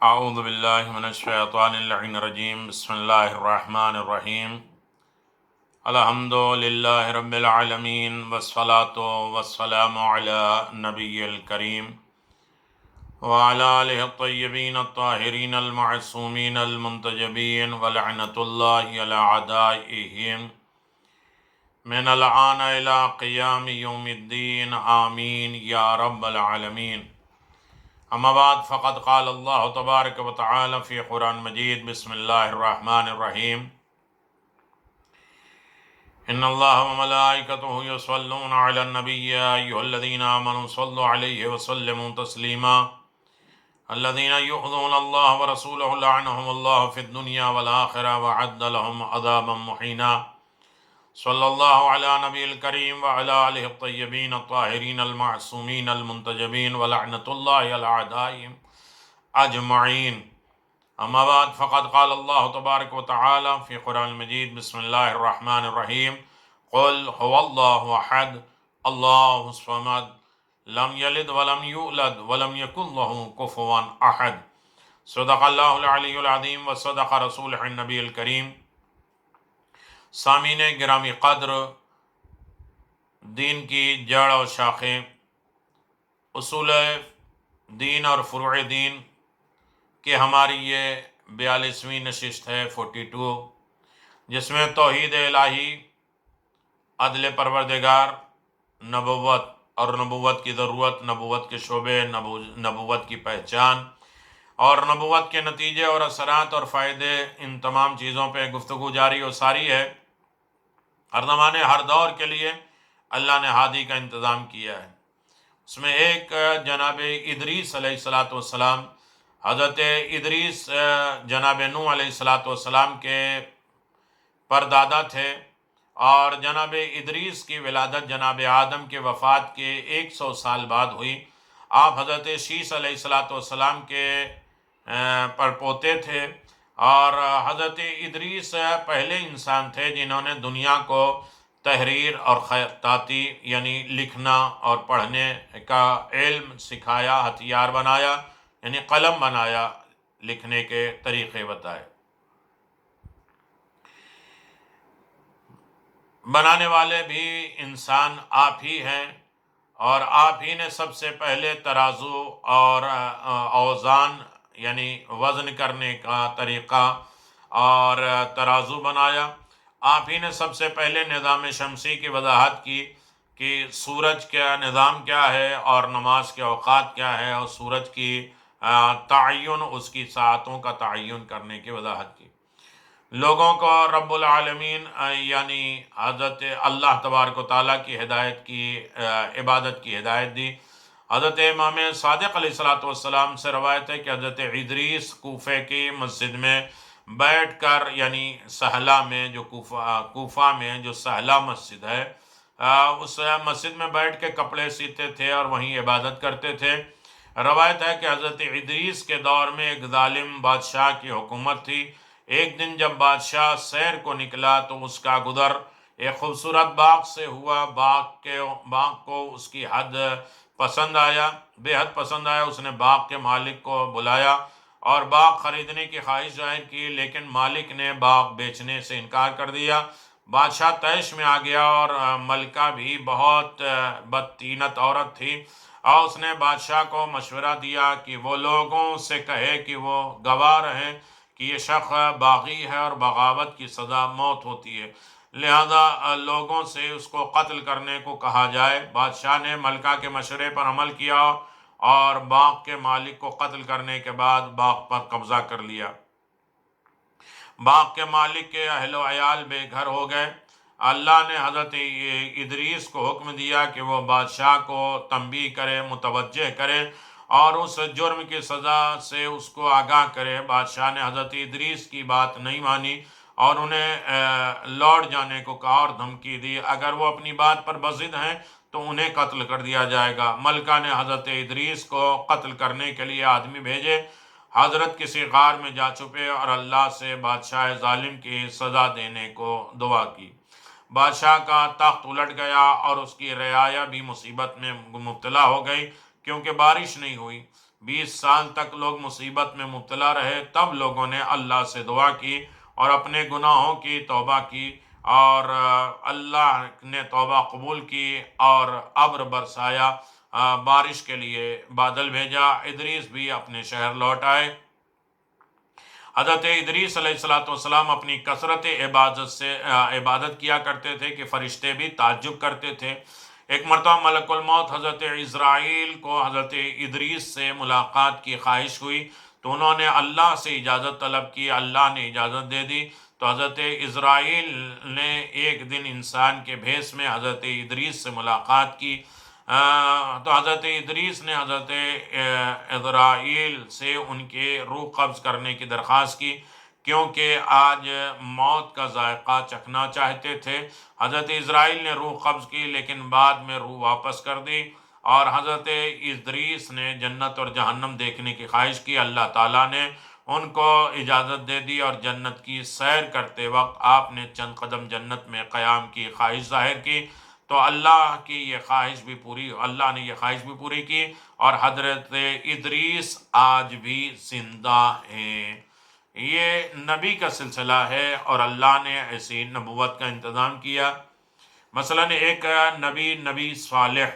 اعوذ باللہ من الشیطان اللعین الرجیم بسم اللہ الرحمن الرحیم الحمد للہ رب العالمین والصلاة والسلام علی نبی الکریم وعلی آلہ الطیبین الطاہرین المعصومین المنتجبین ولعنۃ اللہ علی اعدائہم من الآن الی قیام یوم الدین آمین یا رب العالمین۔ اما بعد فقد قال اللہ تبارک و تعالی فی قرآن مجید بسم اللہ الرحمن الرحیم ان اللہ و ملائکتہ یصلون علی النبی یا ایھا الذین آمنوا صلوا علیہ وسلموا تسلیما الذین یؤذون اللہ ورسولہ لعنہم اللہ فی الدنیا والآخرہ وعد لهم عذابا مہینا۔ صلی اللہ علی نبی الکریم وعلی آلہ الطیبین الطاہرین المعصومین المنتجبین ولعنۃ اللہ علی اعدائہم اجمعین۔ اما بعد فقد قال اللہ تبارک و تعالی فی قرآن المجید بسم اللہ الرحمن الرحیم قل هو اللہ احد اللہ الصمد لم یلد ولم یولد ولم یکن له کفوا احد۔ صدق اللہ العلی العظیم وصدق رسولہ النبی الکریم۔ سامعین گرامی قدر، دین کی جڑ اور شاخیں، اصول دین اور فروع دین کہ ہماری یہ 42ویں نشست ہے 42، جس میں توحید الہی، عدل پروردگار، نبوت اور نبوت کی ضرورت، نبوت کے شعبے، نبوت کی پہچان اور نبوت کے نتیجے اور اثرات اور فائدے، ان تمام چیزوں پہ گفتگو جاری و ساری ہے۔ ہر زمانے ہر دور کے لیے اللہ نے ہادی کا انتظام کیا ہے۔ اس میں ایک جناب ادریس علیہ السلام، حضرت ادریس جناب نوح علیہ السلام کے پردادا تھے، اور جناب ادریس کی ولادت جناب آدم کے وفات کے 100 سال بعد ہوئی۔ آپ حضرت شیس علیہ السلام کے پرپوتے تھے، اور حضرت ادریس پہلے انسان تھے جنہوں نے دنیا کو تحریر اور خطاطی یعنی لکھنا اور پڑھنے کا علم سکھایا، ہتھیار بنایا، یعنی قلم بنایا، لکھنے کے طریقے بتائے۔ بنانے والے بھی انسان آپ ہی ہیں، اور آپ ہی نے سب سے پہلے ترازو اور اوزان یعنی وزن کرنے کا طریقہ اور ترازو بنایا۔ آپ ہی نے سب سے پہلے نظام شمسی کی وضاحت کی کہ سورج کا نظام کیا ہے اور نماز کے اوقات کیا ہے، اور سورج کی تعین، اس کی ساعتوں کا تعین کرنے کی وضاحت کی۔ لوگوں کو رب العالمین یعنی حضرت اللہ تبارک و تعالیٰ کی ہدایت کی، عبادت کی ہدایت دی۔ حضرت امام صادق علیہ السلام سے روایت ہے کہ حضرت ادریس کوفے کی مسجد میں بیٹھ کر، یعنی سہلا میں، جو کوفہ میں جو سہلا مسجد ہے، اس مسجد میں بیٹھ کے کپڑے سیتے تھے اور وہیں عبادت کرتے تھے۔ روایت ہے کہ حضرت ادریس کے دور میں ایک ظالم بادشاہ کی حکومت تھی۔ ایک دن جب بادشاہ سیر کو نکلا تو اس کا گزر ایک خوبصورت باغ سے ہوا۔ باغ کو اس کی حد پسند آیا، بے حد پسند آیا۔ اس نے باغ کے مالک کو بلایا اور باغ خریدنے کی خواہش ظاہر کی، لیکن مالک نے باغ بیچنے سے انکار کر دیا۔ بادشاہ طیش میں آ گیا، اور ملکہ بھی بہت بدطینت عورت تھی، اور اس نے بادشاہ کو مشورہ دیا کہ وہ لوگوں سے کہے کہ وہ گواہ رہیں کہ یہ شخص باغی ہے اور بغاوت کی سزا موت ہوتی ہے، لہذا لوگوں سے اس کو قتل کرنے کو کہا جائے۔ بادشاہ نے ملکہ کے مشورے پر عمل کیا اور باغ کے مالک کو قتل کرنے کے بعد باغ پر قبضہ کر لیا۔ باغ کے مالک کے اہل و عیال بے گھر ہو گئے۔ اللہ نے حضرت ادریس کو حکم دیا کہ وہ بادشاہ کو تنبیہ کرے، متوجہ کرے، اور اس جرم کی سزا سے اس کو آگاہ کرے۔ بادشاہ نے حضرت ادریس کی بات نہیں مانی اور انہیں لوٹ جانے کو کہا اور دھمکی دی، اگر وہ اپنی بات پر بضد ہیں تو انہیں قتل کر دیا جائے گا۔ ملکہ نے حضرت ادریس کو قتل کرنے کے لیے آدمی بھیجے۔ حضرت کسی غار میں جا چھپے اور اللہ سے بادشاہ ظالم کی سزا دینے کو دعا کی۔ بادشاہ کا تخت الٹ گیا اور اس کی رعایا بھی مصیبت میں مبتلا ہو گئی، کیونکہ بارش نہیں ہوئی۔ 20 سال تک لوگ مصیبت میں مبتلا رہے، تب لوگوں نے اللہ سے دعا کی اور اپنے گناہوں کی توبہ کی، اور اللہ نے توبہ قبول کی اور ابر برسایا، بارش کے لیے بادل بھیجا، ادریس بھی اپنے شہر لوٹ آئے۔ حضرت ادریس علیہ السلام اپنی کثرت عبادت کیا کرتے تھے کہ فرشتے بھی تعجب کرتے تھے۔ ایک مرتبہ ملک الموت حضرت عزرائیل کو حضرت ادریس سے ملاقات کی خواہش ہوئی تو انہوں نے اللہ سے اجازت طلب کی، اللہ نے اجازت دے دی، تو حضرت عزرائیل نے ایک دن انسان کے بھیس میں حضرت ادریس سے ملاقات کی۔ تو حضرت ادریس نے حضرت عزرائیل سے ان کے روح قبض کرنے کی درخواست کی، کیونکہ آج موت کا ذائقہ چکھنا چاہتے تھے۔ حضرت عزرائیل نے روح قبض کی، لیکن بعد میں روح واپس کر دی، اور حضرت ادریس نے جنت اور جہنم دیکھنے کی خواہش کی۔ اللہ تعالیٰ نے ان کو اجازت دے دی، اور جنت کی سیر کرتے وقت آپ نے چند قدم جنت میں قیام کی خواہش ظاہر کی، تو اللہ کی یہ خواہش بھی پوری، اللہ نے یہ خواہش بھی پوری کی، اور حضرت ادریس آج بھی زندہ ہیں۔ یہ نبی کا سلسلہ ہے، اور اللہ نے ایسی نبوت کا انتظام کیا۔ مثلا ایک نبی صالح،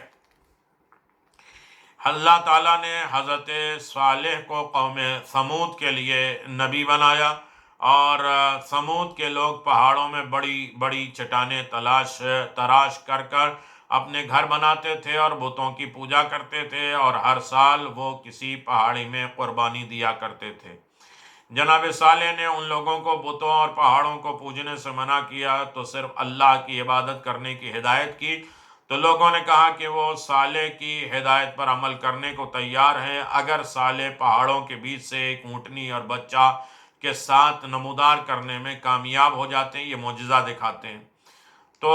اللہ تعالیٰ نے حضرت صالح کو قوم ثمود کے لیے نبی بنایا، اور ثمود کے لوگ پہاڑوں میں بڑی بڑی چٹانیں تراش کر اپنے گھر بناتے تھے اور بتوں کی پوجا کرتے تھے، اور ہر سال وہ کسی پہاڑی میں قربانی دیا کرتے تھے۔ جناب صالح نے ان لوگوں کو بتوں اور پہاڑوں کو پوجنے سے منع کیا تو صرف اللہ کی عبادت کرنے کی ہدایت کی، تو لوگوں نے کہا کہ وہ صالح کی ہدایت پر عمل کرنے کو تیار ہیں اگر صالح پہاڑوں کے بیچ سے ایک اونٹنی اور بچہ کے ساتھ نمودار کرنے میں کامیاب ہو جاتے ہیں، یہ معجزہ دکھاتے ہیں۔ تو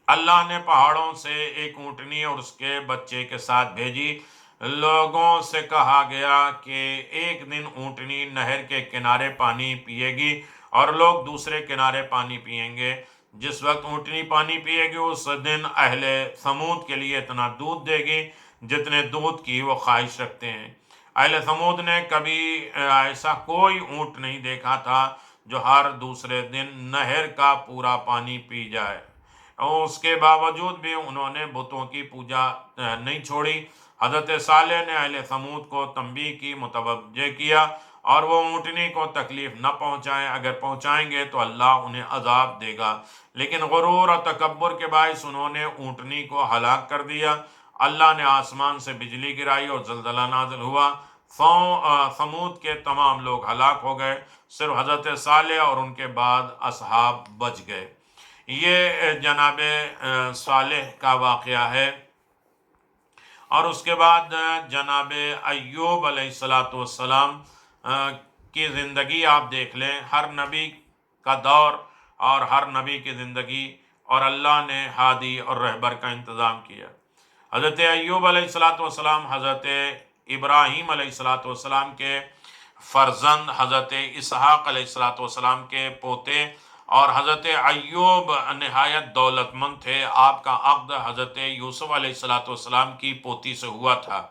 اللہ نے پہاڑوں سے ایک اونٹنی اور اس کے بچے کے ساتھ بھیجی۔ لوگوں سے کہا گیا کہ ایک دن اونٹنی نہر کے کنارے پانی پیے گی اور لوگ دوسرے کنارے پانی پئیں گے۔ جس وقت اونٹنی پانی پیے گی اس دن اہل ثمود کے لیے اتنا دودھ دے گی جتنے دودھ کی وہ خواہش رکھتے ہیں۔ اہل ثمود نے کبھی ایسا کوئی اونٹ نہیں دیکھا تھا جو ہر دوسرے دن نہر کا پورا پانی پی جائے، اور اس کے باوجود بھی انہوں نے بتوں کی پوجا نہیں چھوڑی۔ حضرت صالح نے اہل ثمود کو تنبیہ کی، متوجہ کیا، اور وہ اونٹنی کو تکلیف نہ پہنچائیں، اگر پہنچائیں گے تو اللہ انہیں عذاب دے گا۔ لیکن غرور اور تکبر کے باعث انہوں نے اونٹنی کو ہلاک کر دیا۔ اللہ نے آسمان سے بجلی گرائی اور زلزلہ نازل ہوا، ثمود کے تمام لوگ ہلاک ہو گئے، صرف حضرت صالح اور ان کے بعد اصحاب بچ گئے۔ یہ جناب صالح کا واقعہ ہے۔ اور اس کے بعد جناب ایوب علیہ السلام کی زندگی آپ دیکھ لیں، ہر نبی کا دور اور ہر نبی کی زندگی، اور اللہ نے ہادی اور رہبر کا انتظام کیا۔ حضرت ایوب علیہ السلام حضرت ابراہیم علیہ السلام کے فرزند، حضرت اسحاق علیہ السلام کے پوتے، اور حضرت ایوب نہایت دولت مند تھے۔ آپ کا عقد حضرت یوسف علیہ السلام کی پوتی سے ہوا تھا۔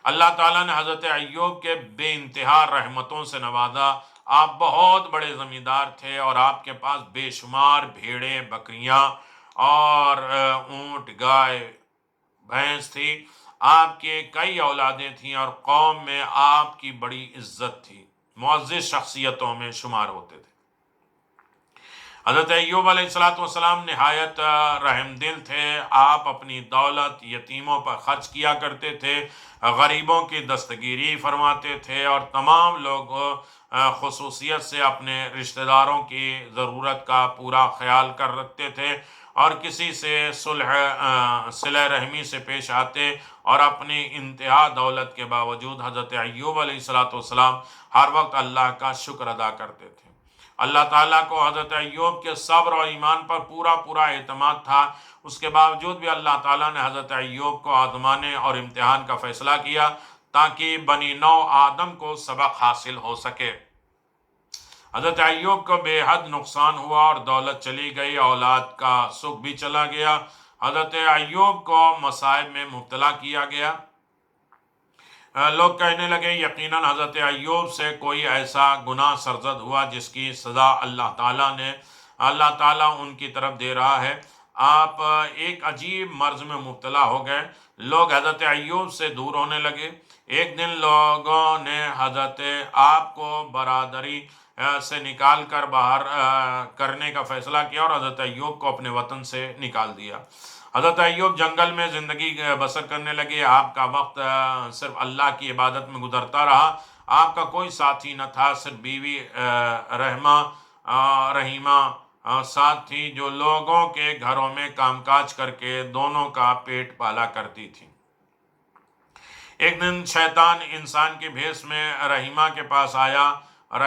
اللہ تعالیٰ نے حضرت ایوب کے بے انتہا رحمتوں سے نوازا۔ آپ بہت بڑے زمیندار تھے، اور آپ کے پاس بے شمار بھیڑیں، بکریاں اور اونٹ، گائے، بھینس تھی۔ آپ کے کئی اولادیں تھیں، اور قوم میں آپ کی بڑی عزت تھی، معزز شخصیتوں میں شمار ہوتے تھے۔ حضرت ایوب علیہ السلام نہایت رحم دل تھے۔ آپ اپنی دولت یتیموں پر خرچ کیا کرتے تھے، غریبوں کی دستگیری فرماتے تھے، اور تمام لوگ خصوصیت سے اپنے رشتہ داروں کی ضرورت کا پورا خیال کر رکھتے تھے، اور کسی سے صلہ رحمی سے پیش آتے، اور اپنی انتہا دولت کے باوجود حضرت ایوب علیہ السلام ہر وقت اللہ کا شکر ادا کرتے تھے۔ اللہ تعالیٰ کو حضرت ایوب کے صبر اور ایمان پر پورا اعتماد تھا۔ اس کے باوجود بھی اللہ تعالیٰ نے حضرت ایوب کو آزمانے اور امتحان کا فیصلہ کیا تاکہ بنی نوع آدم کو سبق حاصل ہو سکے۔ حضرت ایوب کو بے حد نقصان ہوا اور دولت چلی گئی، اولاد کا سکھ بھی چلا گیا۔ حضرت ایوب کو مصائب میں مبتلا کیا گیا۔ لوگ کہنے لگے یقیناً حضرت ایوب سے کوئی ایسا گناہ سرزد ہوا جس کی سزا اللہ تعالیٰ ان کی طرف دے رہا ہے۔ آپ ایک عجیب مرض میں مبتلا ہو گئے۔ لوگ حضرت ایوب سے دور ہونے لگے۔ ایک دن لوگوں نے حضرت آپ کو برادری سے نکال کر باہر کرنے کا فیصلہ کیا اور حضرت ایوب کو اپنے وطن سے نکال دیا۔ حضرت ایوب جنگل میں زندگی بسر کرنے لگے۔ آپ کا وقت صرف اللہ کی عبادت میں گزرتا رہا۔ آپ کا کوئی ساتھی نہ تھا، صرف بیوی رحیمہ ساتھ تھی جو لوگوں کے گھروں میں کام کاج کر کے دونوں کا پیٹ پالا کرتی تھی۔ ایک دن شیطان انسان کی بھیس میں رحیمہ کے پاس آیا اور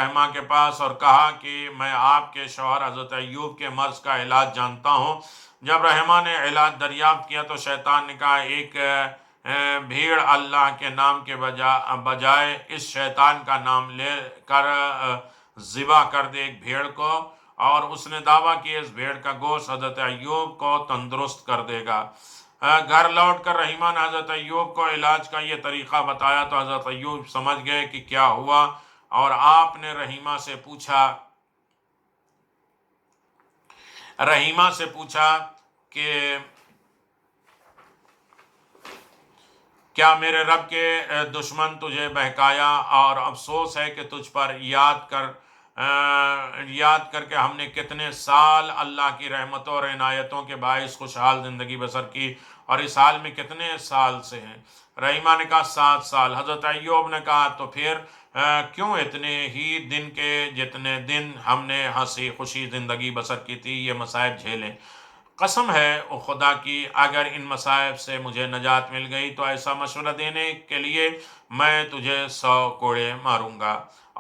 کہا کہ میں آپ کے شوہر حضرت ایوب کے مرض کا علاج جانتا ہوں۔ جب رحیمہ نے علاج دریافت کیا تو شیطان نے کہا ایک بھیڑ اللہ کے نام کے بجائے اس شیطان کا نام لے کر ذبح کر دے ایک بھیڑ کو، اور اس نے دعویٰ کیا اس بھیڑ کا گوشت حضرت ایوب کو تندرست کر دے گا۔ گھر لوٹ کر رحیمہ نے حضرت ایوب کو علاج کا یہ طریقہ بتایا تو حضرت ایوب سمجھ گئے کہ کیا ہوا، اور آپ نے رحیمہ سے پوچھا کہ کیا میرے رب کے دشمن تجھے بہکایا، اور افسوس ہے کہ تجھ پر یاد کر کے ہم نے کتنے سال اللہ کی رحمتوں اور عنایتوں کے باعث خوشحال زندگی بسر کی، اور اس حال میں کتنے سال سے ہیں؟ رحیمہ نے کہا 7 سال۔ حضرت ایوب نے کہا تو پھر کیوں اتنے ہی دن کے جتنے دن ہم نے ہنسی خوشی زندگی بسر کی تھی یہ مصائب جھیلیں؟ قسم ہے او خدا کی، اگر ان مصائب سے مجھے نجات مل گئی تو ایسا مشورہ دینے کے لیے میں تجھے 100 کوڑے ماروں گا۔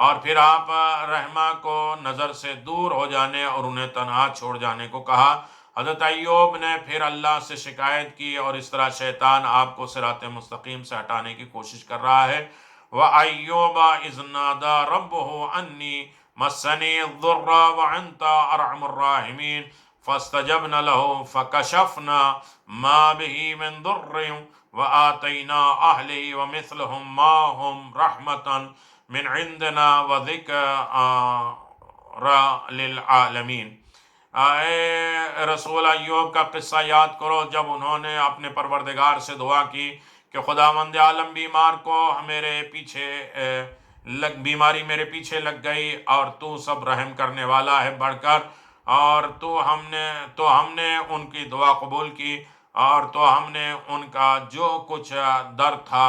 اور پھر آپ رحمہ کو نظر سے دور ہو جانے اور انہیں تنہا چھوڑ جانے کو کہا۔ حضرت ایوب نے پھر اللہ سے شکایت کی، اور اس طرح شیطان آپ کو صراط مستقیم سے ہٹانے کی کوشش کر رہا ہے۔ وَأَيُّوبَ إِذْ نَادَى رَبُّهُ أَنِّي مَسَّنِيَ الضُّرُّ وَأَنْتَ أَرْحَمُ الرَّاحِمِينَ فَاسْتَجَبْنَا لَهُ فَكَشَفْنَا مَا بِهِ مِنْ ضُرٍّ وَآتَيْنَا أَهْلَهُ وَمِثْلَهُمْ مَعَهُمْ رَحْمَةً مِنْ عِنْدِنَا وَذِكْرًا لِلْعَالَمِينَ۔ اے رسول ایوب کا قصہ یاد کرو جب انہوں نے اپنے پروردگار سے دعا کی کہ خداوند عالم بیماری میرے پیچھے لگ گئی، اور تو سب رحم کرنے والا ہے بڑھ کر، اور تو ہم نے ان کی دعا قبول کی، اور تو ہم نے ان کا جو کچھ در تھا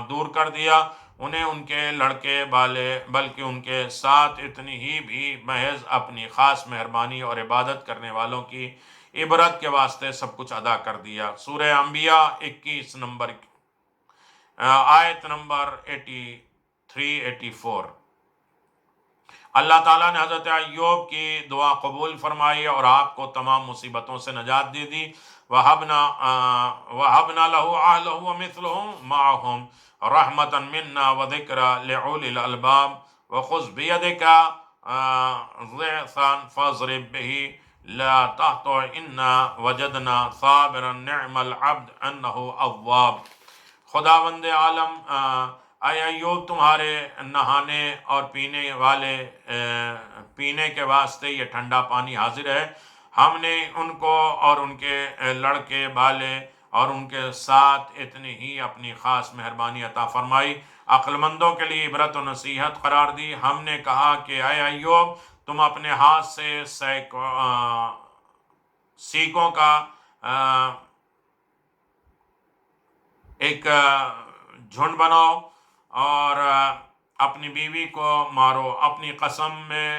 دور کر دیا، انہیں ان کے لڑکے بالے بلکہ ان کے ساتھ اتنی ہی بھی محض اپنی خاص مہربانی اور عبادت کرنے والوں کی عبرت کے واسطے سب کچھ ادا کر دیا۔ سورہ انبیاء 21 نمبر آیت نمبر 83-84۔ اللہ تعالیٰ نے حضرت ایوب کی دعا قبول فرمائی اور آپ کو تمام مصیبتوں سے نجات دے دی۔ وَهَبْنَا لَهُ أَهْلَهُ وَمِثْلَهُمْ مَعَهُمْ رَحْمَةً مِنَّا وَذِكْرًا لِأُولِي الْأَلْبَابِ وَخُذْ بِيَدِكَ ضِغْثًا فَاضْرِبْ بِهِ لَا تَحْنَثْ إِنَّا وَجَدْنَا صَابِرًا نِعْمَ الْعَبْدُ إِنَّهُ أَوَّابٌ۔ خداوند عالم، اے ایوب تمہارے نہانے اور پینے کے واسطے یہ ٹھنڈا پانی حاضر ہے۔ ہم نے ان کو اور ان کے لڑکے بالے اور ان کے ساتھ اتنی ہی اپنی خاص مہربانی عطا فرمائی، عقل مندوں کے لیے عبرت و نصیحت قرار دی۔ ہم نے کہا کہ اے ایوب تم اپنے ہاتھ سے سیکوں کا ایک جھنڈ بناؤ اور اپنی بیوی کو مارو، اپنی قسم میں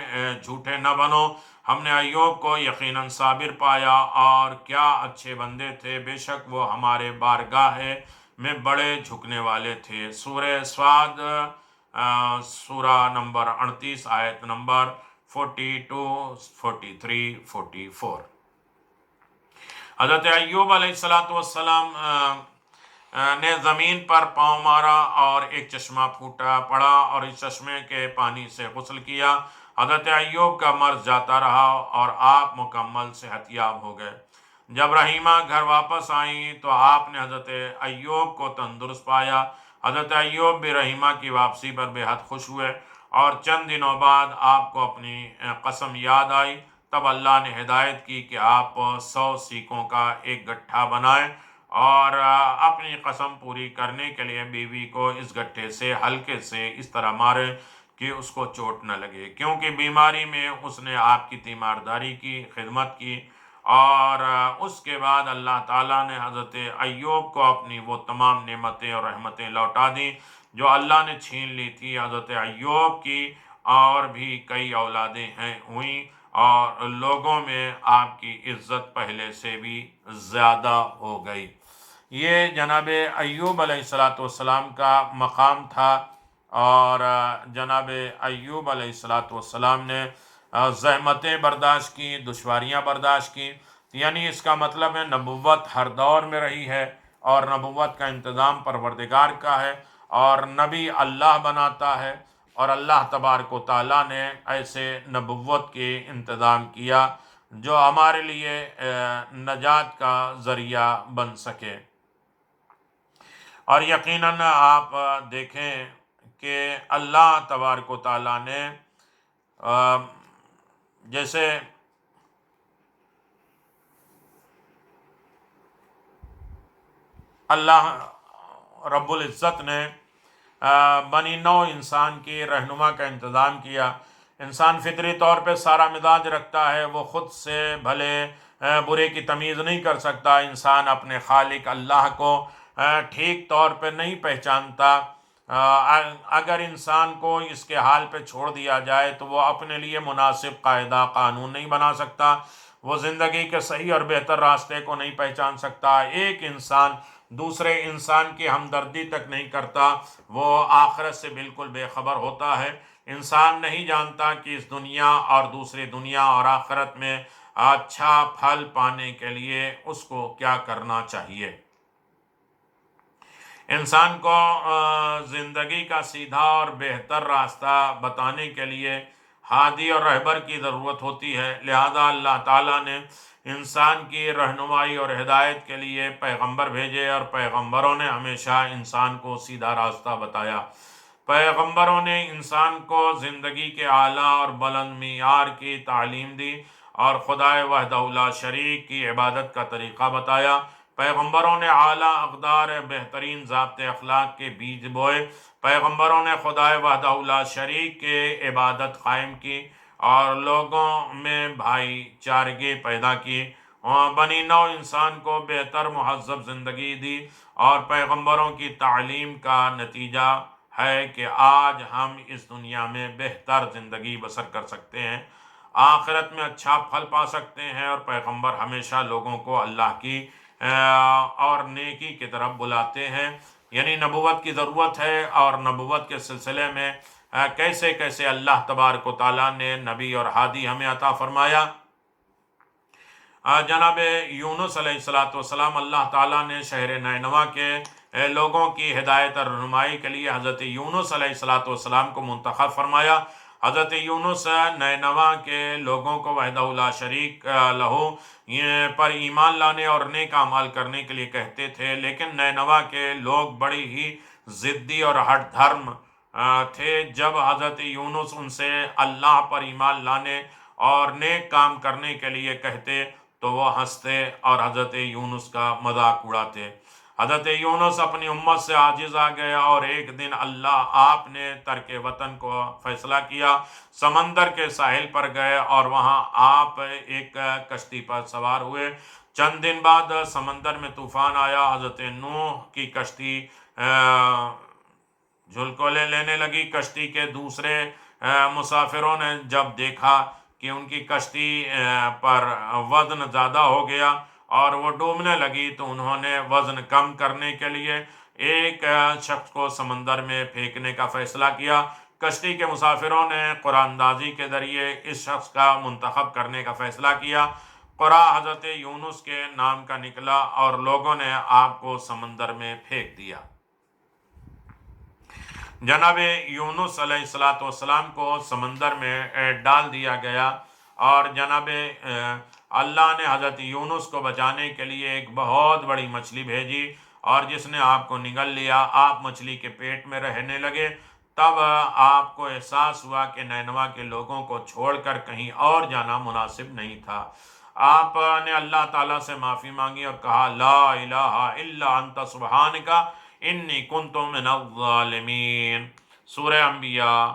جھوٹے نہ بنو۔ ہم نے ایوب کو یقیناً صابر پایا، اور کیا اچھے بندے تھے، بے شک وہ ہمارے بارگاہ میں بڑے جھکنے والے تھے۔ سورہ سعد سورہ نمبر 38 آیت نمبر 42 43 44۔ حضرت ایوب علیہ السلام نے زمین پر پاؤں مارا اور ایک چشمہ پھوٹا پڑا اور اس چشمے کے پانی سے غسل کیا۔ حضرت ایوب کا مرض جاتا رہا اور آپ مکمل صحت یاب ہو گئے۔ جب رحیمہ گھر واپس آئیں تو آپ نے حضرت ایوب کو تندرست پایا۔ حضرت ایوب بھی رحیمہ کی واپسی پر بے حد خوش ہوئے، اور چند دنوں بعد آپ کو اپنی قسم یاد آئی۔ تب اللہ نے ہدایت کی کہ آپ 100 سیکوں کا ایک گٹھا بنائیں اور اپنی قسم پوری کرنے کے لیے بیوی کو اس گٹھے سے ہلکے سے اس طرح مارے کہ اس کو چوٹ نہ لگے، کیونکہ بیماری میں اس نے آپ کی تیمارداری کی، خدمت کی۔ اور اس کے بعد اللہ تعالیٰ نے حضرت ایوب کو اپنی وہ تمام نعمتیں اور رحمتیں لوٹا دیں جو اللہ نے چھین لی تھی۔ حضرت ایوب کی اور بھی کئی اولادیں ہوئیں، اور لوگوں میں آپ کی عزت پہلے سے بھی زیادہ ہو گئی۔ یہ جناب ایوب علیہ السلام کا مقام تھا، اور جناب ایوب علیہ السلام نے زحمتیں برداشت کی، دشواریاں برداشت کی، یعنی اس کا مطلب ہے نبوت ہر دور میں رہی ہے، اور نبوت کا انتظام پروردگار کا ہے، اور نبی اللہ بناتا ہے، اور اللہ تبارک و تعالیٰ نے ایسے نبوت کے انتظام کیا جو ہمارے لیے نجات کا ذریعہ بن سکے۔ اور یقیناً آپ دیکھیں کہ اللہ تبارک و تعالیٰ نے جیسے اللہ رب العزت نے بنی نوع انسان کی رہنما کا انتظام کیا۔ انسان فطری طور پہ سارا مزاج رکھتا ہے، وہ خود سے بھلے برے کی تمیز نہیں کر سکتا۔ انسان اپنے خالق اللہ کو ٹھیک طور پہ نہیں پہچانتا۔ اگر انسان کو اس کے حال پہ چھوڑ دیا جائے تو وہ اپنے لیے مناسب قاعدہ قانون نہیں بنا سکتا، وہ زندگی کے صحیح اور بہتر راستے کو نہیں پہچان سکتا۔ ایک انسان دوسرے انسان کی ہمدردی تک نہیں کرتا، وہ آخرت سے بالکل بے خبر ہوتا ہے۔ انسان نہیں جانتا کہ اس دنیا اور دوسری دنیا اور آخرت میں اچھا پھل پانے کے لیے اس کو کیا کرنا چاہیے۔ انسان کو زندگی کا سیدھا اور بہتر راستہ بتانے کے لیے ہادی اور رہبر کی ضرورت ہوتی ہے، لہذا اللہ تعالیٰ نے انسان کی رہنمائی اور ہدایت کے لیے پیغمبر بھیجے، اور پیغمبروں نے ہمیشہ انسان کو سیدھا راستہ بتایا۔ پیغمبروں نے انسان کو زندگی کے اعلیٰ اور بلند معیار کی تعلیم دی، اور خدائے وحدہ لا شریک کی عبادت کا طریقہ بتایا۔ پیغمبروں نے اعلیٰ اقدار بہترین ضابط اخلاق کے بیج بوئے۔ پیغمبروں نے خدائے وحدہ لا شریک کے عبادت قائم کی، اور لوگوں میں بھائی چارگی پیدا کی، اور بنی نوع انسان کو بہتر مہذب زندگی دی۔ اور پیغمبروں کی تعلیم کا نتیجہ ہے کہ آج ہم اس دنیا میں بہتر زندگی بسر کر سکتے ہیں، آخرت میں اچھا پھل پا سکتے ہیں، اور پیغمبر ہمیشہ لوگوں کو اللہ کی اور نیکی کی طرف بلاتے ہیں۔ یعنی نبوت کی ضرورت ہے، اور نبوت کے سلسلے میں کیسے کیسے اللہ تبارک و تعالیٰ نے نبی اور ہادی ہمیں عطا فرمایا۔ جناب یونس علیہ السلام اللہ تعالیٰ نے شہر نینوا کے لوگوں کی ہدایت اور رہنمائی کے لیے حضرت یونس علیہ السلام کو منتخب فرمایا۔ حضرت یونس نینوا کے لوگوں کو وحدہ لا شریک لہو پر ایمان لانے اور نیک اعمال کرنے کے لیے کہتے تھے، لیکن نینوا کے لوگ بڑی ہی ضدی اور ہٹ دھرم تھے۔ جب حضرت یونس ان سے اللہ پر ایمان لانے اور نیک کام کرنے کے لیے کہتے تو وہ ہنستے اور حضرت یونس کا مذاق اڑاتے۔ حضرت یونس اپنی امت سے عاجز آ گیا، اور ایک دن اللہ آپ نے ترک وطن کو فیصلہ کیا، سمندر کے ساحل پر گئے، اور وہاں آپ ایک کشتی پر سوار ہوئے۔ چند دن بعد سمندر میں طوفان آیا، حضرت نوح کی کشتی جھلکولے لینے لگی۔ کشتی کے دوسرے مسافروں نے جب دیکھا کہ ان کی کشتی پر وزن زیادہ ہو گیا اور وہ ڈوبنے لگی، تو انہوں نے وزن کم کرنے کے لیے ایک شخص کو سمندر میں پھینکنے کا فیصلہ کیا۔ کشتی کے مسافروں نے قرآن اندازی کے ذریعے اس شخص کا منتخب کرنے کا فیصلہ کیا۔ قرآن حضرت یونس کے نام کا نکلا، اور لوگوں نے آپ کو سمندر میں پھینک دیا۔ جناب یونس علیہ السلام کو سمندر میں ڈال دیا گیا، اور جناب اللہ نے حضرت یونس کو بچانے کے لیے ایک بہت بڑی مچھلی بھیجی، اور جس نے آپ کو نگل لیا، آپ مچھلی کے پیٹ میں رہنے لگے۔ تب آپ کو احساس ہوا کہ نینوا کے لوگوں کو چھوڑ کر کہیں اور جانا مناسب نہیں تھا۔ آپ نے اللہ تعالیٰ سے معافی مانگی اور کہا لا الہ الا انت سبحانک انی کنت من الظالمین۔ سورہ انبیاء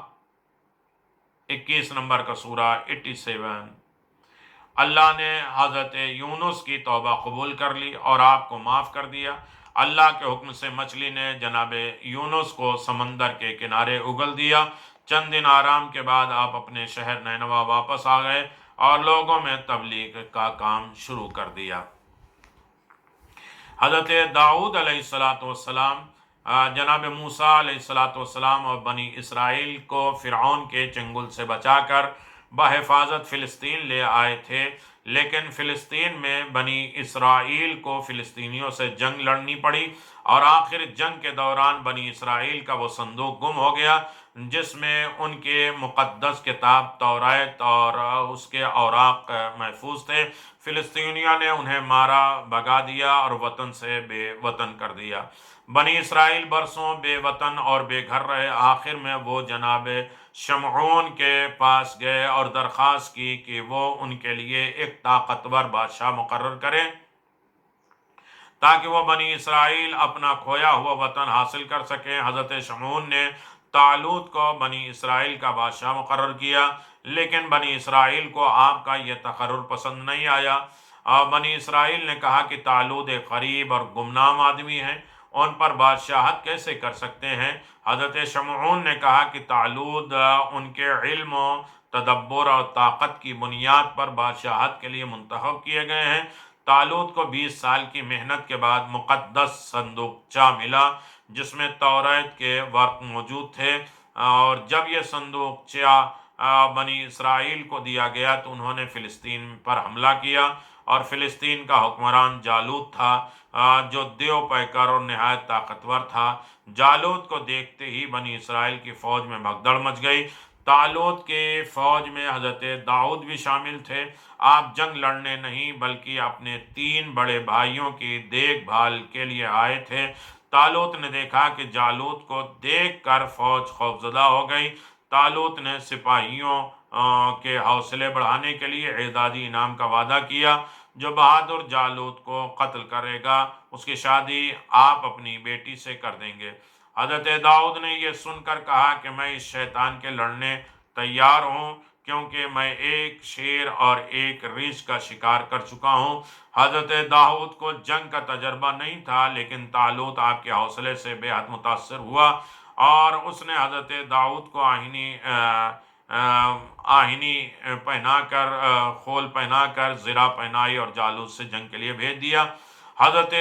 21 نمبر کا سورہ 87۔ اللہ نے حضرت یونس کی توبہ قبول کر لی اور آپ کو معاف کر دیا۔ اللہ کے حکم سے مچھلی نے جناب یونس کو سمندر کے کنارے اگل دیا۔ چند دن آرام کے بعد آپ اپنے شہر نینوا واپس آ گئے اور لوگوں میں تبلیغ کا کام شروع کر دیا۔ حضرت داؤد علیہ السلام جناب موسیٰ علیہ السلام اور بنی اسرائیل کو فرعون کے چنگل سے بچا کر بحفاظت فلسطین لے آئے تھے، لیکن فلسطین میں بنی اسرائیل کو فلسطینیوں سے جنگ لڑنی پڑی، اور آخر جنگ کے دوران بنی اسرائیل کا وہ صندوق گم ہو گیا جس میں ان کے مقدس کتاب توریت اور اس کے اوراق محفوظ تھے۔ فلسطینیوں نے انہیں مارا بھگا دیا اور وطن سے بے وطن کر دیا۔ بنی اسرائیل برسوں بے وطن اور بے گھر رہے۔ آخر میں وہ جناب شمعون کے پاس گئے اور درخواست کی کہ وہ ان کے لیے ایک طاقتور بادشاہ مقرر کرے تاکہ وہ بنی اسرائیل اپنا کھویا ہوا وطن حاصل کر سکیں۔ حضرت شمعون نے طالوت کو بنی اسرائیل کا بادشاہ مقرر کیا، لیکن بنی اسرائیل کو آپ کا یہ تقرر پسند نہیں آیا۔ بنی اسرائیل نے کہا کہ طالوت ایک غریب اور گمنام آدمی ہے، ان پر بادشاہت کیسے کر سکتے ہیں؟ حضرت شمعون نے کہا کہ طالوت ان کے علم و تدبر اور طاقت کی بنیاد پر بادشاہت کے لیے منتخب کیے گئے ہیں۔ طالوت کو 20 سال کی محنت کے بعد مقدس صندوقچہ ملا جس میں توریت کے ورق موجود تھے، اور جب یہ صندوقچہ بنی اسرائیل کو دیا گیا تو انہوں نے فلسطین پر حملہ کیا، اور فلسطین کا حکمران جالوت تھا جو دیو پیکر اور نہایت طاقتور تھا۔ جالوت کو دیکھتے ہی بنی اسرائیل کی فوج میں بھگدڑ مچ گئی۔ طالوت کے فوج میں حضرت داؤد بھی شامل تھے۔ آپ جنگ لڑنے نہیں بلکہ اپنے 3 بڑے بھائیوں کی دیکھ بھال کے لیے آئے تھے۔ طالوت نے دیکھا کہ جالوت کو دیکھ کر فوج خوفزدہ ہو گئی۔ طالوت نے سپاہیوں کے حوصلے بڑھانے کے لیے اعزازی انعام کا وعدہ کیا۔ جو بہادر جالوت کو قتل کرے گا اس کی شادی آپ اپنی بیٹی سے کر دیں گے۔ حضرت داؤد نے یہ سن کر کہا کہ میں اس شیطان کے لڑنے تیار ہوں، کیونکہ میں ایک شیر اور ایک ریچھ کا شکار کر چکا ہوں۔ حضرت داؤد کو جنگ کا تجربہ نہیں تھا، لیکن طالوت آپ کے حوصلے سے بے حد متاثر ہوا، اور اس نے حضرت داؤد کو آہنی پہنا کر خول پہنا کر زرہ پہنائی اور جالوت سے جنگ کے لیے بھیج دیا۔ حضرت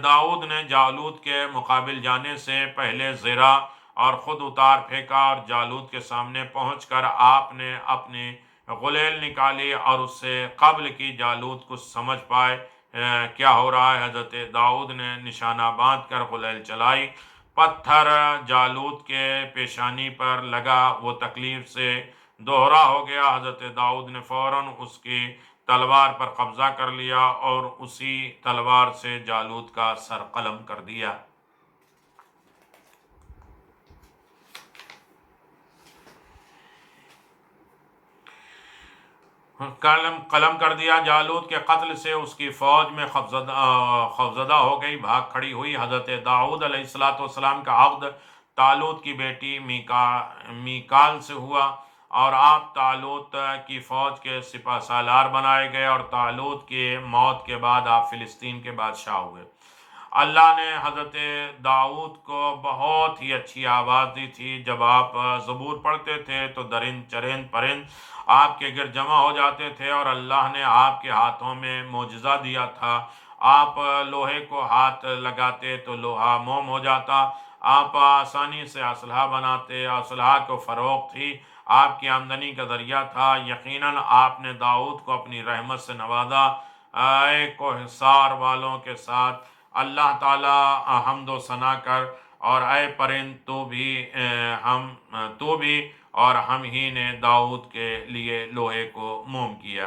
داؤد نے جالوت کے مقابل جانے سے پہلے زرہ اور خود اتار پھینکا، اور جالوت کے سامنے پہنچ کر آپ نے اپنی غلیل نکالی، اور اس سے قبل کی جالوت کچھ سمجھ پائے کیا ہو رہا ہے، حضرت داؤد نے نشانہ باندھ کر غلیل چلائی۔ پتھر جالوت کے پیشانی پر لگا، وہ تکلیف سے دوہرا ہو گیا۔ حضرت داؤد نے فوراً اس کی تلوار پر قبضہ کر لیا اور اسی تلوار سے جالوت کا سر قلم کر دیا۔ قلم کر دیا۔ جالوت کے قتل سے اس کی فوج میں خوفزدہ ہو گئی، بھاگ کھڑی ہوئی۔ حضرت داؤد علیہ السلام کا عقد طالوت کی بیٹی میکال سے ہوا، اور آپ طالوت کی فوج کے سپہ سالار بنائے گئے، اور طالوت کی موت کے بعد آپ فلسطین کے بادشاہ ہوئے۔ اللہ نے حضرت داؤد کو بہت ہی اچھی آواز دی تھی۔ جب آپ زبور پڑھتے تھے تو درند چرند پرند آپ کے گرد جمع ہو جاتے تھے، اور اللہ نے آپ کے ہاتھوں میں معجزہ دیا تھا۔ آپ لوہے کو ہاتھ لگاتے تو لوہا موم ہو جاتا، آپ آسانی سے اسلحہ بناتے، اسلحہ کو فروخت ہی آپ کی آمدنی کا ذریعہ تھا۔ یقیناً آپ نے داؤد کو اپنی رحمت سے نوازا۔ اے کوہسار والوں کے ساتھ اللہ تعالی حمد و ثنا کر، اور اے پرند تو بھی اور ہم ہی نے داؤد کے لیے لوہے کو موم کیا۔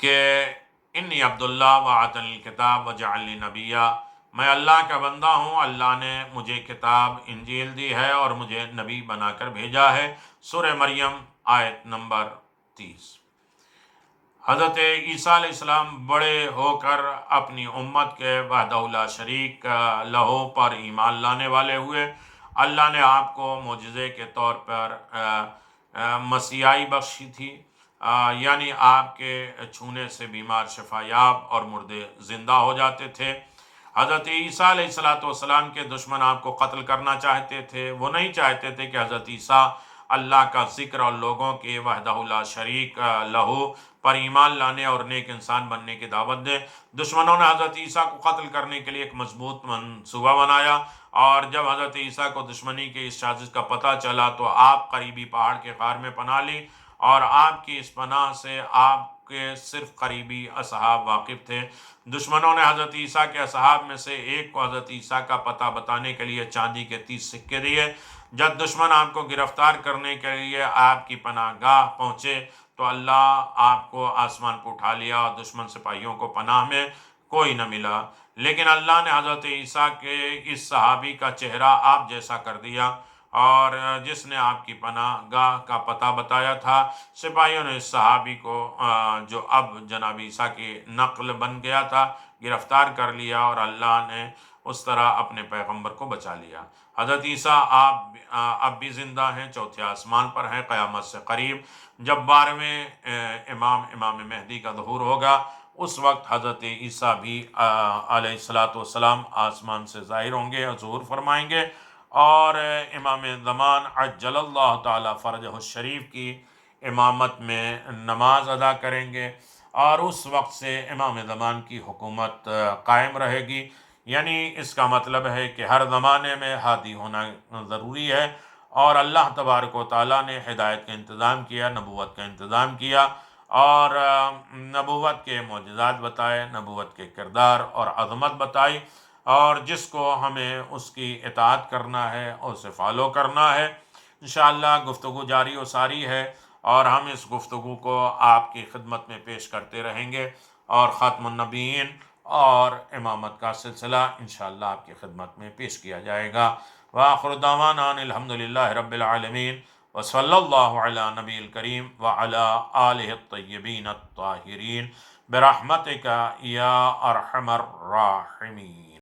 کہ انی عبداللہ وآتنی الکتاب وجعلنی نبیہ، میں اللہ کا بندہ ہوں، اللہ نے مجھے کتاب انجیل دی ہے اور مجھے نبی بنا کر بھیجا ہے۔ سورہ مریم آیت نمبر 30۔ حضرت عیسیٰ علیہ السلام بڑے ہو کر اپنی امت کے وحدہ لا شریک لہو پر ایمان لانے والے ہوئے۔ اللہ نے آپ کو معجزے کے طور پر مسیحائی بخشی تھی، یعنی آپ کے چھونے سے بیمار شفا یاب اور مردے زندہ ہو جاتے تھے۔ حضرت عیسیٰ علیہ السلام کے دشمن آپ کو قتل کرنا چاہتے تھے، وہ نہیں چاہتے تھے کہ حضرت عیسیٰ اللہ کا ذکر اور لوگوں کے وحدہ لا شریک لہو پر ایمان لانے اور نیک انسان بننے کی دعوت دیں۔ دشمنوں نے حضرت عیسیٰ کو قتل کرنے کے لیے ایک مضبوط منصوبہ بنایا، اور جب حضرت عیسیٰ کو دشمنی کی اس سازش کا پتہ چلا تو آپ قریبی پہاڑ کے غار میں پناہ لی، اور آپ کی اس پناہ سے آپ کے صرف قریبی اصحاب واقف تھے۔ دشمنوں نے حضرت عیسیٰ کے اصحاب میں سے ایک کو حضرت عیسیٰ کا پتہ بتانے کے لیے چاندی کے 30 سکے دیے۔ جب دشمن آپ کو گرفتار کرنے کے لیے آپ کی پناہ گاہ پہنچے تو اللہ آپ کو آسمان پر اٹھا لیا، اور دشمن سپاہیوں کو پناہ میں کوئی نہ ملا۔ لیکن اللہ نے حضرت عیسیٰ کے اس صحابی کا چہرہ آپ جیسا کر دیا، اور جس نے آپ کی پناہ گاہ کا پتہ بتایا تھا، سپاہیوں نے اس صحابی کو جو اب جناب عیسیٰ کی نقل بن گیا تھا گرفتار کر لیا، اور اللہ نے اس طرح اپنے پیغمبر کو بچا لیا۔ حضرت عیسیٰ آپ اب بھی زندہ ہیں، چوتھے آسمان پر ہیں قیامت سے قریب۔ جب 12ویں امام مہدی کا ظہور ہوگا، اس وقت حضرت عیسیٰ بھی علیہ السلام آسمان سے ظاہر ہوں گے اور ظہور فرمائیں گے، اور امام زمان عجل اللہ تعالی فرجہ الشریف کی امامت میں نماز ادا کریں گے، اور اس وقت سے امام زمان کی حکومت قائم رہے گی۔ یعنی اس کا مطلب ہے کہ ہر زمانے میں ہادی ہونا ضروری ہے، اور اللہ تبارک و تعالیٰ نے ہدایت کا انتظام کیا، نبوت کا انتظام کیا، اور نبوت کے معجزات بتائے، نبوت کے کردار اور عظمت بتائی، اور جس کو ہمیں اس کی اطاعت کرنا ہے اور اسے فالو کرنا ہے۔ انشاءاللہ گفتگو جاری و ساری ہے، اور ہم اس گفتگو کو آپ کی خدمت میں پیش کرتے رہیں گے، اور خاتم النبیین اور امامت کا سلسلہ انشاءاللہ آپ کی خدمت میں پیش کیا جائے گا۔ وآخر دعوانا الحمدللہ رب العالمین، وصلی اللہ علی نبی الکریم وعلی آلہ الطیبین الطاہرین، برحمتک یا ارحم الراحمین۔